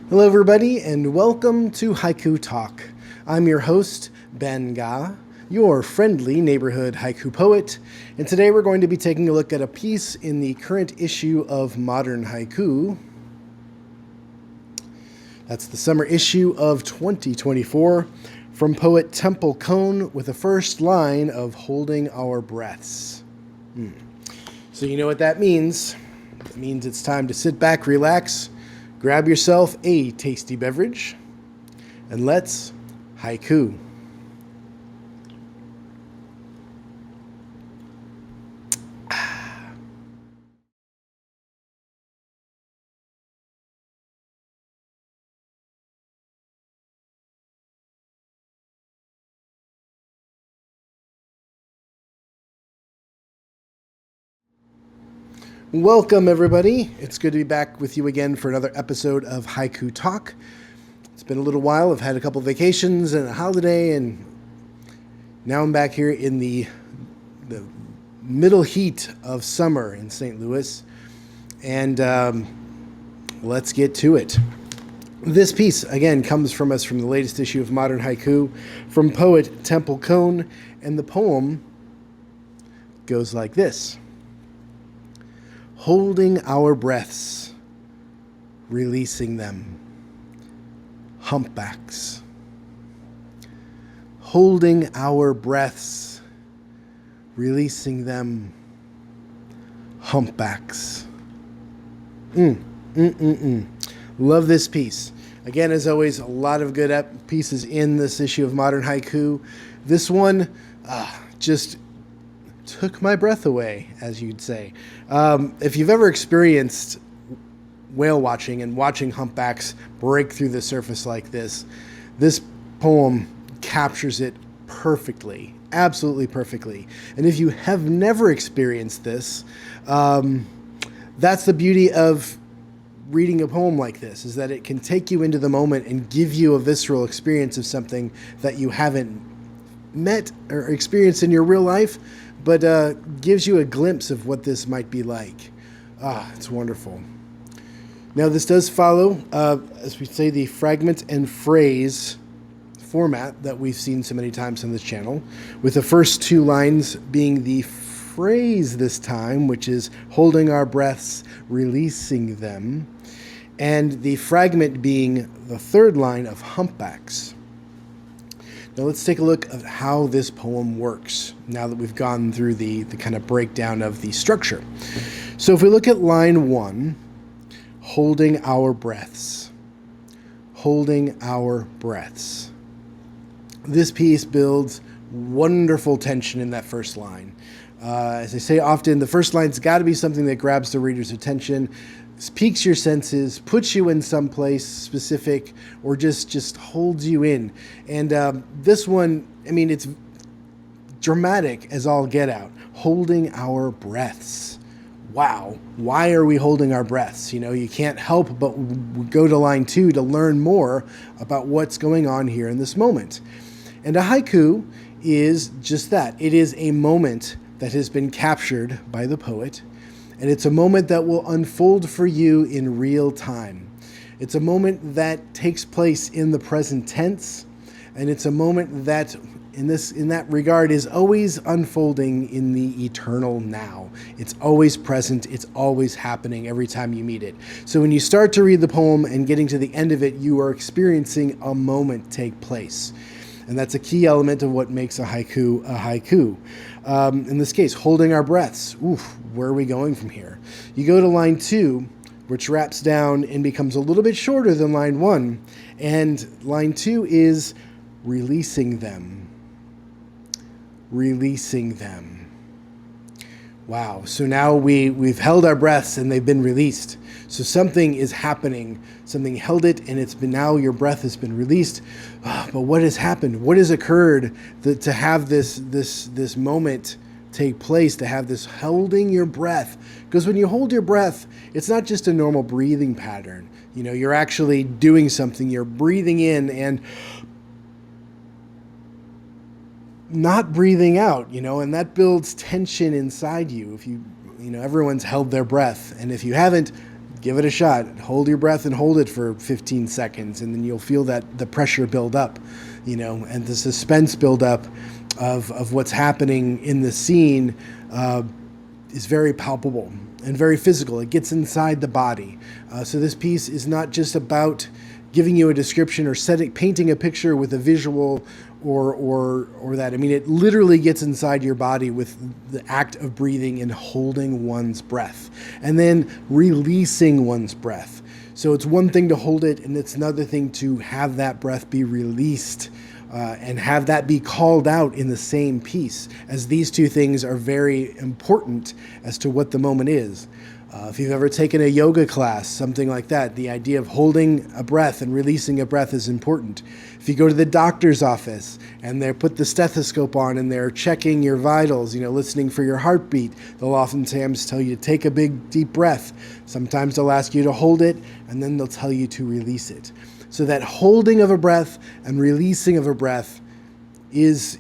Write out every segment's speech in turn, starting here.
Hello, everybody, and welcome to Haiku Talk. I'm your host, Ben Ga, your friendly neighborhood haiku poet, and today we're going to be taking a look at a piece in the current issue of Modern Haiku. That's the summer issue of 2024 from poet Temple Cone with the first line of Holding Our Breaths. So you know what that means. It means it's time to sit back, relax, grab yourself a tasty beverage, and let's haiku. Welcome, everybody. It's good to be back with you again for another episode of Haiku Talk. It's been a little while. I've had a couple vacations and a holiday, and now I'm back here in the middle heat of summer in St. Louis. And let's get to it. This piece, again, comes from us from the latest issue of Modern Haiku from poet Temple Cone, and the poem goes like this. Holding our breaths, releasing them, humpbacks. Holding our breaths, releasing them, humpbacks. Love this piece. Again, as always, a lot of good pieces in this issue of Modern Haiku. This one just took my breath away, as you'd say. If you've ever experienced whale watching and watching humpbacks break through the surface like this poem captures it perfectly, absolutely perfectly. And if you have never experienced this, that's the beauty of reading a poem like this, is that it can take you into the moment and give you a visceral experience of something that you haven't met or experienced in your real life, but gives you a glimpse of what this might be like. It's wonderful. Now, this does follow, as we say, the fragment and phrase format that we've seen so many times on this channel, with the first two lines being the phrase this time, which is holding our breaths, releasing them, and the fragment being the third line of humpbacks. Now let's take a look at how this poem works now that we've gone through the kind of breakdown of the structure. So if we look at line 1, holding our breaths, holding our breaths. This piece builds wonderful tension in that first line. As I say often, the first line's got to be something that grabs the reader's attention, piques your senses, puts you in some place specific, or just holds you in. And this one, I mean, it's dramatic as all get out. Holding our breaths. Wow. Why are we holding our breaths? You know, you can't help but go to line 2 to learn more about what's going on here in this moment. And a haiku is just that. It is a moment that has been captured by the poet, and it's a moment that will unfold for you in real time. It's a moment that takes place in the present tense, and it's a moment that, in that regard, is always unfolding in the eternal now. It's always present. It's always happening every time you meet it. So when you start to read the poem and getting to the end of it, you are experiencing a moment take place. And that's a key element of what makes a haiku a haiku. In this case, holding our breaths. Oof, where are we going from here? You go to line 2, which wraps down and becomes a little bit shorter than line 1. And line 2 is releasing them. Releasing them. Wow. So now we've held our breaths and they've been released. So something is happening. Something held it, and it's been, now your breath has been released. But what has happened? What has occurred to have this moment take place, to have this holding your breath? Because when you hold your breath, it's not just a normal breathing pattern. You know, you're actually doing something. You're breathing in and not breathing out, you know, and that builds tension inside you. If you know, everyone's held their breath, and if you haven't, give it a shot. Hold your breath and hold it for 15 seconds, and then you'll feel that the pressure build up, and the suspense build up of what's happening in the scene is very palpable and very physical. It gets inside the body. So this piece is not just about giving you a description or painting a picture with a visual or that. I mean, it literally gets inside your body with the act of breathing and holding one's breath and then releasing one's breath. So it's one thing to hold it, and it's another thing to have that breath be released and have that be called out in the same piece, as these two things are very important as to what the moment is. If you've ever taken a yoga class, something like that, the idea of holding a breath and releasing a breath is important. If you go to the doctor's office and they put the stethoscope on and they're checking your vitals, listening for your heartbeat, they'll oftentimes tell you to take a big, deep breath. Sometimes they'll ask you to hold it, and then they'll tell you to release it. So that holding of a breath and releasing of a breath is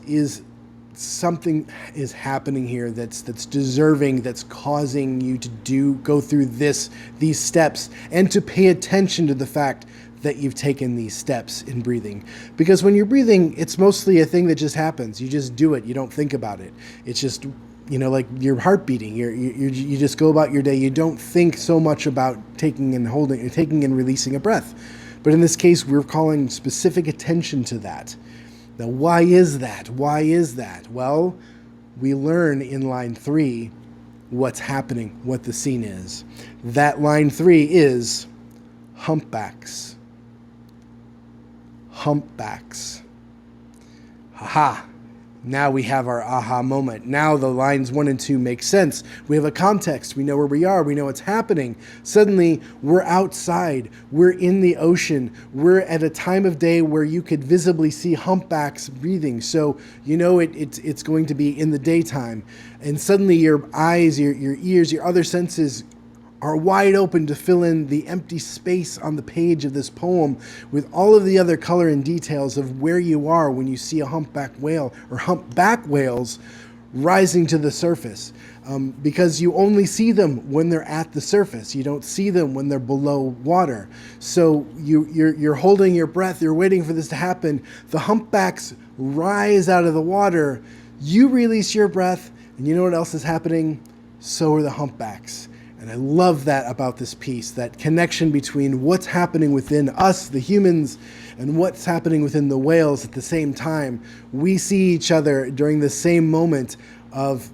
something is happening here that's deserving, that's causing you to go through these steps and to pay attention to the fact that you've taken these steps in breathing. Because when you're breathing, it's mostly a thing that just happens. You just do it. You don't think about it. It's just, like your heart beating. You just go about your day. You don't think so much about taking and releasing a breath. But in this case, we're calling specific attention to that. Now, why is that? Why is that? Well, we learn in line 3 what's happening, what the scene is. That line 3 is humpbacks. Humpbacks. Ha-ha. Now we have our aha moment. Now the lines 1 and 2 make sense. We have a context. We know where we are. We know what's happening. Suddenly, we're outside. We're in the ocean. We're at a time of day where you could visibly see humpbacks breathing. So it's going to be in the daytime. And suddenly your eyes, your ears, your other senses are wide open to fill in the empty space on the page of this poem with all of the other color and details of where you are when you see a humpback whale or humpback whales rising to the surface. Because you only see them when they're at the surface. You don't see them when they're below water. So you're holding your breath. You're waiting for this to happen. The humpbacks rise out of the water. You release your breath, and you know what else is happening? So are the humpbacks. And I love that about this piece, that connection between what's happening within us, the humans, and what's happening within the whales at the same time. We see each other during the same moment of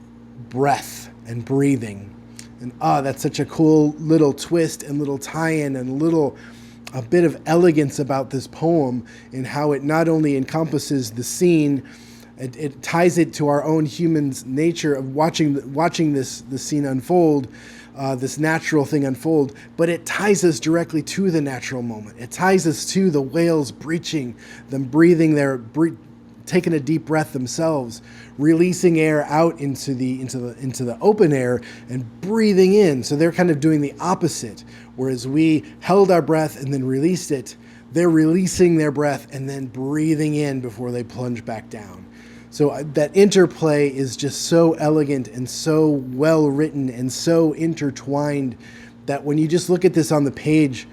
breath and breathing. And that's such a cool little twist and little tie-in and a bit of elegance about this poem in how it not only encompasses the scene, it ties it to our own human's nature of watching this scene unfold, this natural thing unfold, but it ties us directly to the natural moment. It ties us to the whales breaching, them breathing taking a deep breath themselves, releasing air out into the open air and breathing in. So they're kind of doing the opposite. Whereas we held our breath and then released it, they're releasing their breath and then breathing in before they plunge back down. So that interplay is just so elegant and so well written and so intertwined that when you just look at this on the page,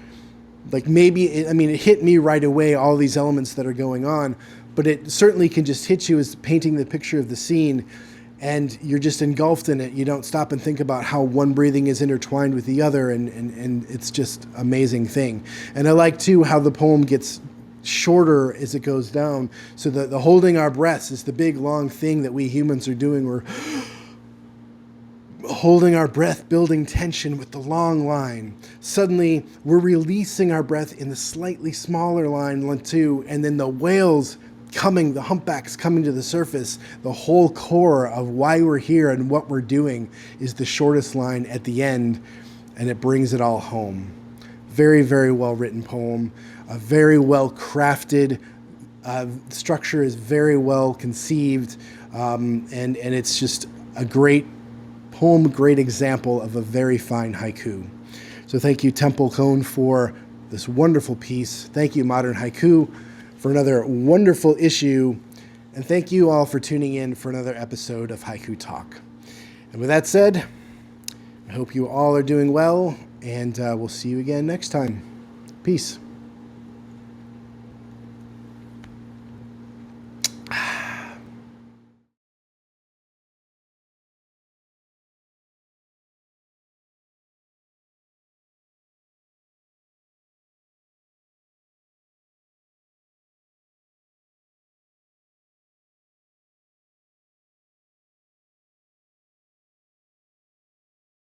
like it hit me right away, all these elements that are going on, but it certainly can just hit you as painting the picture of the scene, and you're just engulfed in it. You don't stop and think about how one breathing is intertwined with the other, and it's just an amazing thing. And I like, too, how the poem gets shorter as it goes down, so that the holding our breaths is the big long thing that we humans are doing. We're holding our breath, building tension with the long line. Suddenly we're releasing our breath in the slightly smaller line 2, and then the whales coming, the humpbacks coming to the surface. The whole core of why we're here and what we're doing is the shortest line at the end, and it brings it all home. Very, very well written poem. A very well crafted structure is very well conceived, and it's just a great poem, great example of a very fine haiku. So thank you, Temple Cone, for this wonderful piece. Thank you, Modern Haiku, for another wonderful issue, and thank you all for tuning in for another episode of Haiku Talk. And with that said, I hope you all are doing well, and we'll see you again next time. Peace.